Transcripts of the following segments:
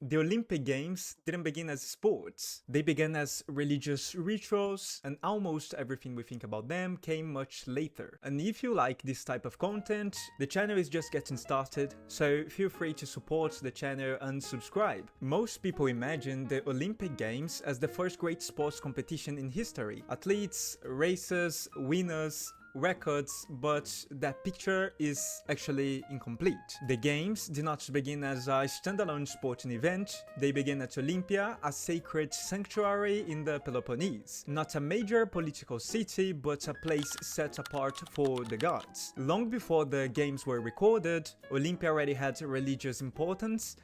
The Olympic Games didn't begin as sports. They began as religious rituals, and almost everything we think about them came much later. And if you like this type of content, the channel is just getting started, so feel free to support the channel and subscribe. Most people imagine the Olympic Games as the first great sports competition in history. Athletes, races, winners, records, but that picture is actually incomplete. The games did not begin as a standalone sporting event, they began at Olympia, a sacred sanctuary in the Peloponnese. Not a major political city, but a place set apart for the gods. Long before the games were recorded, Olympia already had religious importance.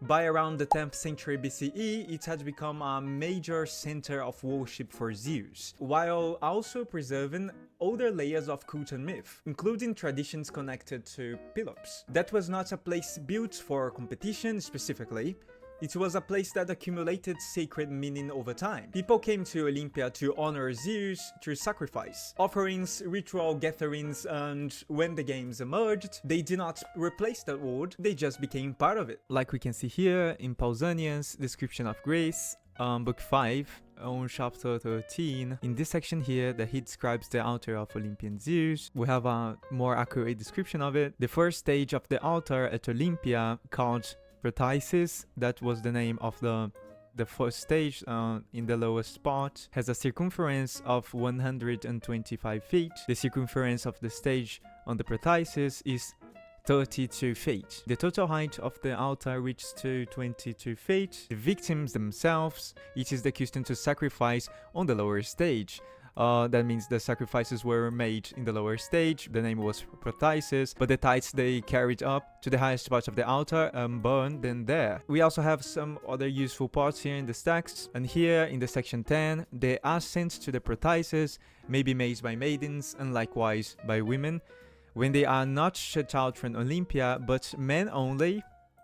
By around the 10th century BCE, it had become a major center of worship for Zeus, while also preserving older layers of cult and myth, including traditions connected to Pelops. That was not a place built for competition specifically. It was a place that accumulated sacred meaning over time. People came to Olympia to honor Zeus through sacrifice, offerings, ritual gatherings, and when the games emerged, they did not replace that world, they just became part of it. Like we can see here in Pausanias' description of Greece, book 5, on chapter 13. In this section here that he describes the altar of Olympian Zeus, we have a more accurate description of it. The first stage of the altar at Olympia, called Protisis, that was the name of the first stage in the lowest spot, has a circumference of 125 feet. The circumference of the stage on the Protisis is 32 feet. The total height of the altar reaches to 22 feet. The victims themselves, it is the custom to sacrifice on the lower stage. That means the sacrifices were made in the lower stage, the name was Protisis, but the tithes they carried up to the highest part of the altar and burned them there. We also have some other useful parts here in this text, and here in the section 10, the ascent to the Protisis may be made by maidens and likewise by women, when they are not shut out from Olympia, but men only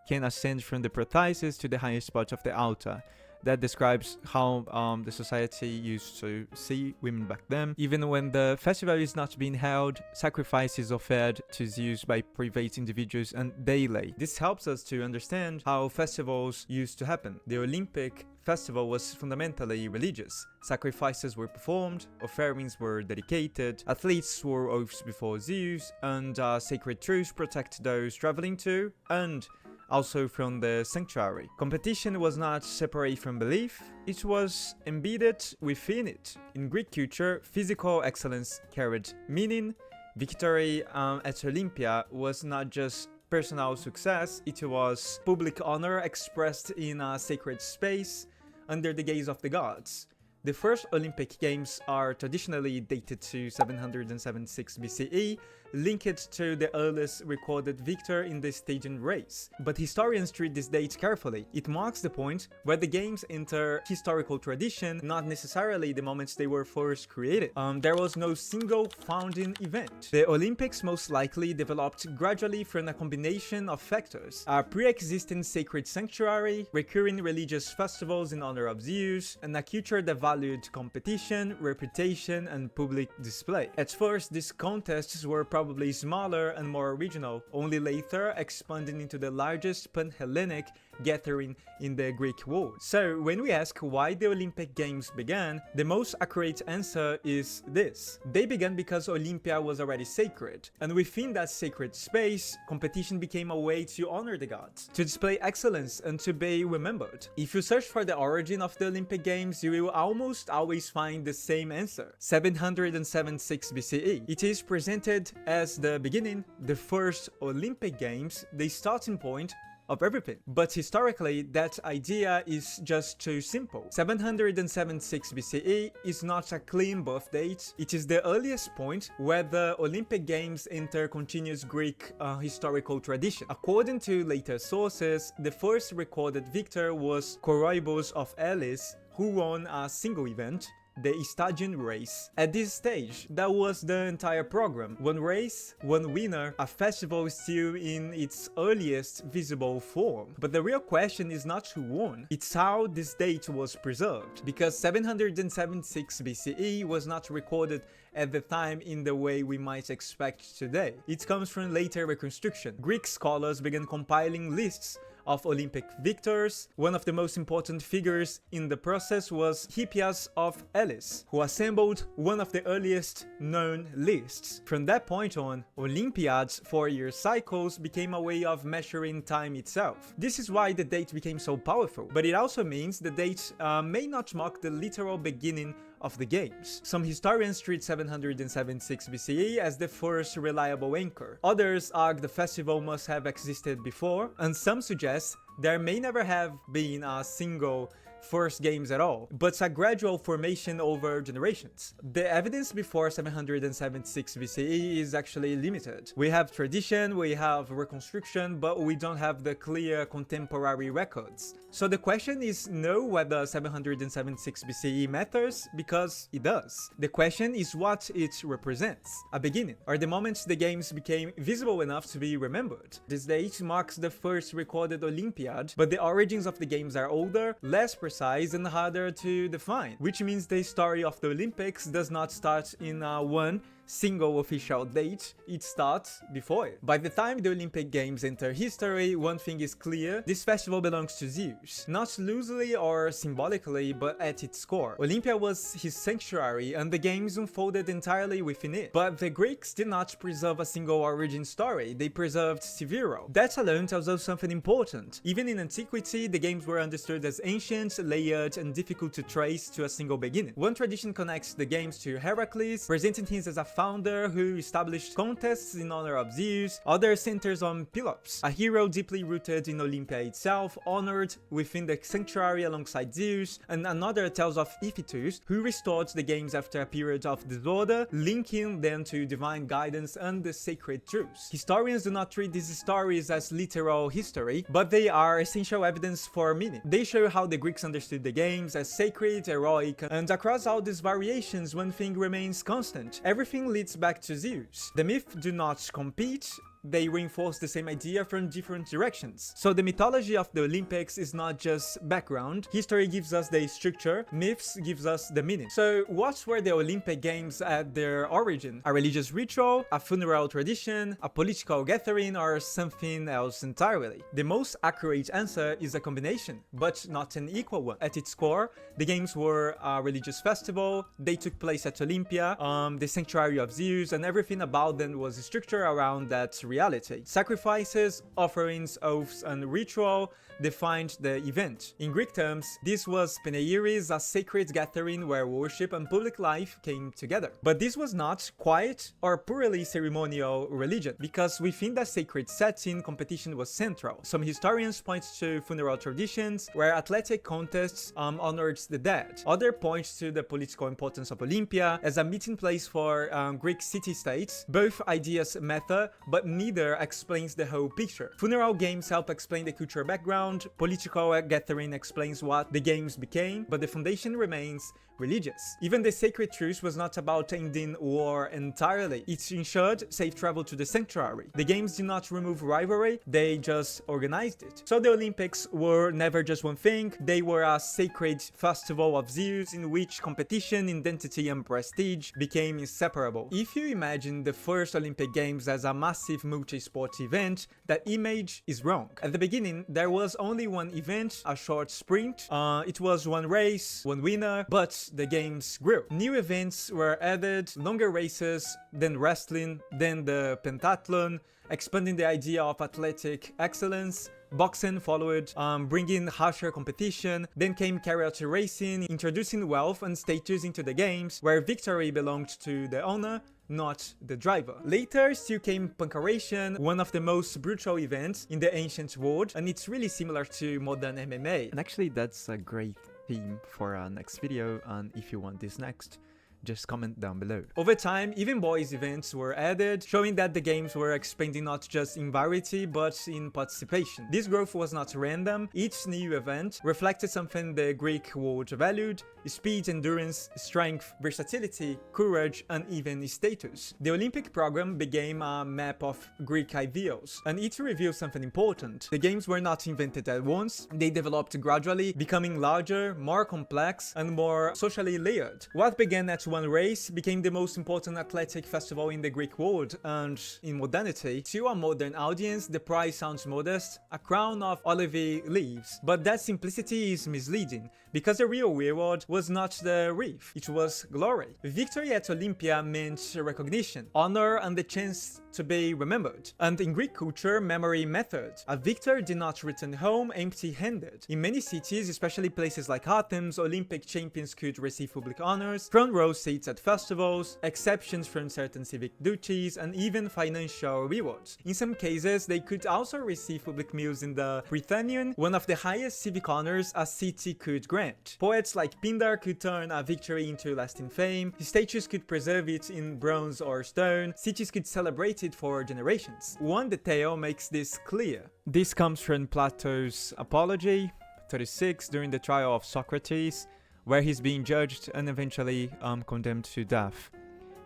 can ascend from the Protisis to the highest part of the altar. That describes how the society used to see women back then. Even when the festival is not being held, sacrifices offered to Zeus by private individuals and daily. This helps us to understand how festivals used to happen. The Olympic festival was fundamentally religious. Sacrifices were performed, offerings were dedicated, athletes swore oaths before Zeus, and a sacred truce protected those traveling to and also from the sanctuary. Competition was not separate from belief, it was embedded within it. In Greek culture, physical excellence carried meaning. Victory at Olympia was not just personal success, it was public honor expressed in a sacred space under the gaze of the gods. The first Olympic Games are traditionally dated to 776 BCE, linked to the earliest recorded victor in the staging race. But historians treat this date carefully. It marks the point where the games enter historical tradition, not necessarily the moments they were first created. There was no single founding event. The Olympics most likely developed gradually from a combination of factors: a pre-existing sacred sanctuary, recurring religious festivals in honor of Zeus, and a culture that valued competition, reputation, and public display. At first, these contests were probably smaller and more original, only later expanding into the largest pan-Hellenic gathering in the Greek world. So, when we ask why the Olympic Games began, the most accurate answer is this. They began because Olympia was already sacred, and within that sacred space, competition became a way to honor the gods, to display excellence, and to be remembered. If you search for the origin of the Olympic Games, you will almost always find the same answer: 776 BCE. It is presented as the beginning, the first Olympic Games, the starting point of everything. But historically, that idea is just too simple. 776 BCE is not a clean birth date, it is the earliest point where the Olympic Games enter continuous Greek historical tradition. According to later sources, the first recorded victor was Coroebus of Elis, who won a single event, the Stygian race. At this stage, that was the entire program. One race, one winner, a festival still in its earliest visible form. But the real question is not who won, it's how this date was preserved. Because 776 BCE was not recorded at the time in the way we might expect today. It comes from later reconstruction. Greek scholars began compiling lists of Olympic victors. One of the most important figures in the process was Hippias of Elis, who assembled one of the earliest known lists. From that point on, Olympiads' 4-year cycles became a way of measuring time itself. This is why the date became so powerful, but it also means the date may not mark the literal beginning of the games. Some historians treat 776 BCE as the first reliable anchor. Others argue the festival must have existed before, and some suggest there may never have been a single first games at all, but a gradual formation over generations. The evidence before 776 BCE is actually limited. We have tradition, we have reconstruction, but we don't have the clear contemporary records. So the question is not whether 776 BCE matters, because it does. The question is what it represents. A beginning, or the moment the games became visible enough to be remembered. This date marks the first recorded Olympiad, but the origins of the games are older, less precise, and harder to define, which means the story of the Olympics does not start in one single official date, it starts before it. By the time the Olympic Games enter history, one thing is clear: this festival belongs to Zeus. Not loosely or symbolically, but at its core. Olympia was his sanctuary, and the games unfolded entirely within it. But the Greeks did not preserve a single origin story, they preserved several. That alone tells us something important. Even in antiquity, the games were understood as ancient, layered, and difficult to trace to a single beginning. One tradition connects the games to Heracles, presenting him as a founder who established contests in honor of Zeus. Other centers on Pelops, a hero deeply rooted in Olympia itself, honored within the sanctuary alongside Zeus, and another tells of Iphitos, who restored the games after a period of disorder, linking them to divine guidance and the sacred truce. Historians do not treat these stories as literal history, but they are essential evidence for meaning. They show how the Greeks understood the games as sacred, heroic, and across all these variations, one thing remains constant: everything leads back to Zeus. The myths do not compete, they reinforce the same idea from different directions. So the mythology of the Olympics is not just background. History gives us the structure, myths gives us the meaning. So what were the Olympic Games at their origin? A religious ritual, a funeral tradition, a political gathering, or something else entirely? The most accurate answer is a combination, but not an equal one. At its core, the games were a religious festival, they took place at Olympia, the sanctuary of Zeus, and everything about them was structured around that reality. Sacrifices, offerings, oaths, and ritual defined the event. In Greek terms, this was Panegyris, a sacred gathering where worship and public life came together. But this was not quiet or purely ceremonial religion, because within that sacred setting, competition was central. Some historians point to funeral traditions, where athletic contests honored the dead. Others point to the political importance of Olympia as a meeting place for Greek city-states. Both ideas matter, but neither explains the whole picture. Funeral games help explain the cultural background, political gathering explains what the games became, but the foundation remains religious. Even the sacred truce was not about ending war entirely. It ensured safe travel to the sanctuary. The games did not remove rivalry, they just organized it. So the Olympics were never just one thing, they were a sacred festival of Zeus in which competition, identity, and prestige became inseparable. If you imagine the first Olympic Games as a massive multi-sport event, that image is wrong. At the beginning, there was only one event, a short sprint. It was one race, one winner, but the games grew. New events were added, longer races, then wrestling, then the pentathlon, expanding the idea of athletic excellence. Boxing followed, bringing harsher competition. Then came chariots racing, introducing wealth and status into the games, where victory belonged to the owner, not the driver. Later still came punkaration, one of the most brutal events in the ancient world, and it's really similar to modern MMA. And actually that's a great theme for our next video, and if you want this next, just comment down below. Over time, even boys events were added, showing that the games were expanding not just in variety, but in participation. This growth was not random. Each new event reflected something the Greek world valued: speed, endurance, strength, versatility, courage, and even status. The Olympic program became a map of Greek ideals, and it revealed something important. The games were not invented at once, they developed gradually, becoming larger, more complex, and more socially layered. What began at one race became the most important athletic festival in the Greek world, and in modernity, to a modern audience, the prize sounds modest, a crown of olive leaves. But that simplicity is misleading, because the real reward was not the wreath, it was glory. Victory at Olympia meant recognition, honor, and the chance to be remembered. And in Greek culture, memory mattered. A victor did not return home empty-handed. In many cities, especially places like Athens, Olympic champions could receive public honors, front row seats at festivals, exceptions from certain civic duties, and even financial rewards. In some cases, they could also receive public meals in the Parthenon, one of the highest civic honors a city could grant. Poets like Pindar could turn a victory into lasting fame, statues could preserve it in bronze or stone, cities could celebrate it for generations. One detail makes this clear. This comes from Plato's Apology 36 during the trial of Socrates, where he's being judged and eventually condemned to death.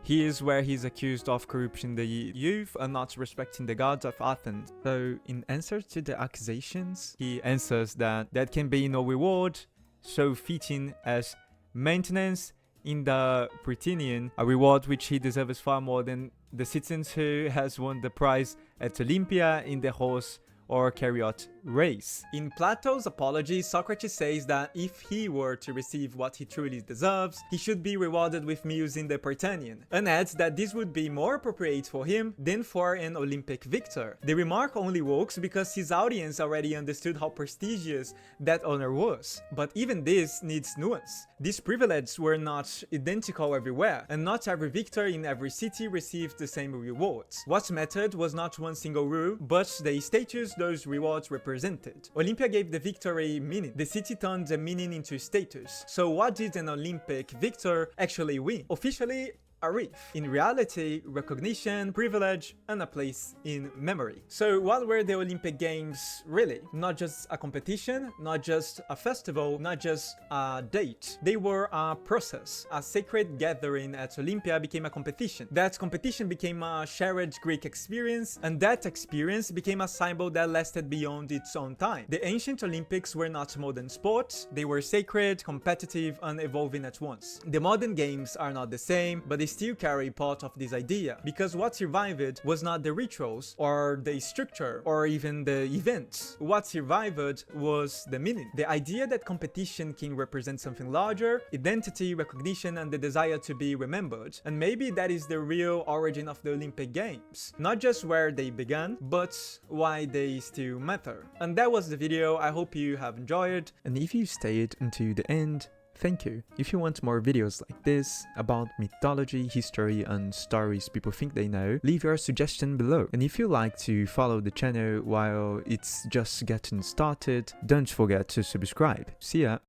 Here's where he's accused of corrupting the youth and not respecting the gods of Athens. So in answer to the accusations, he answers that there can be no reward so fitting as maintenance in the Parthenon, a reward which he deserves far more than the citizens who has won the prize at Olympia in the horse or chariot race. In Plato's Apology, Socrates says that if he were to receive what he truly deserves, he should be rewarded with meals in the Parthenon, and adds that this would be more appropriate for him than for an Olympic victor. The remark only works because his audience already understood how prestigious that honor was. But even this needs nuance. These privileges were not identical everywhere, and not every victor in every city received the same rewards. What mattered was not one single rule, but the status those rewards represented. Olympia gave the victory meaning. The city turned the meaning into status. So what did an Olympic victor actually win? Officially, a wreath. In reality, recognition, privilege, and a place in memory. So what were the Olympic Games really? Not just a competition, not just a festival, not just a date. They were a process. A sacred gathering at Olympia became a competition. That competition became a shared Greek experience, and that experience became a symbol that lasted beyond its own time. The ancient Olympics were not modern sports, they were sacred, competitive, and evolving at once. The modern games are not the same, but they still carry part of this idea, because what survived was not the rituals or the structure or even the events. What survived was the meaning, the idea that competition can represent something larger, identity, recognition, and the desire to be remembered. And maybe that is the real origin of the Olympic Games, not just where they began, but why they still matter. And that was the video. I hope you have enjoyed, and if you stayed until the end, thank you. If you want more videos like this about mythology, history, and stories people think they know, leave your suggestion below. And if you like to follow the channel while it's just getting started, don't forget to subscribe. See ya!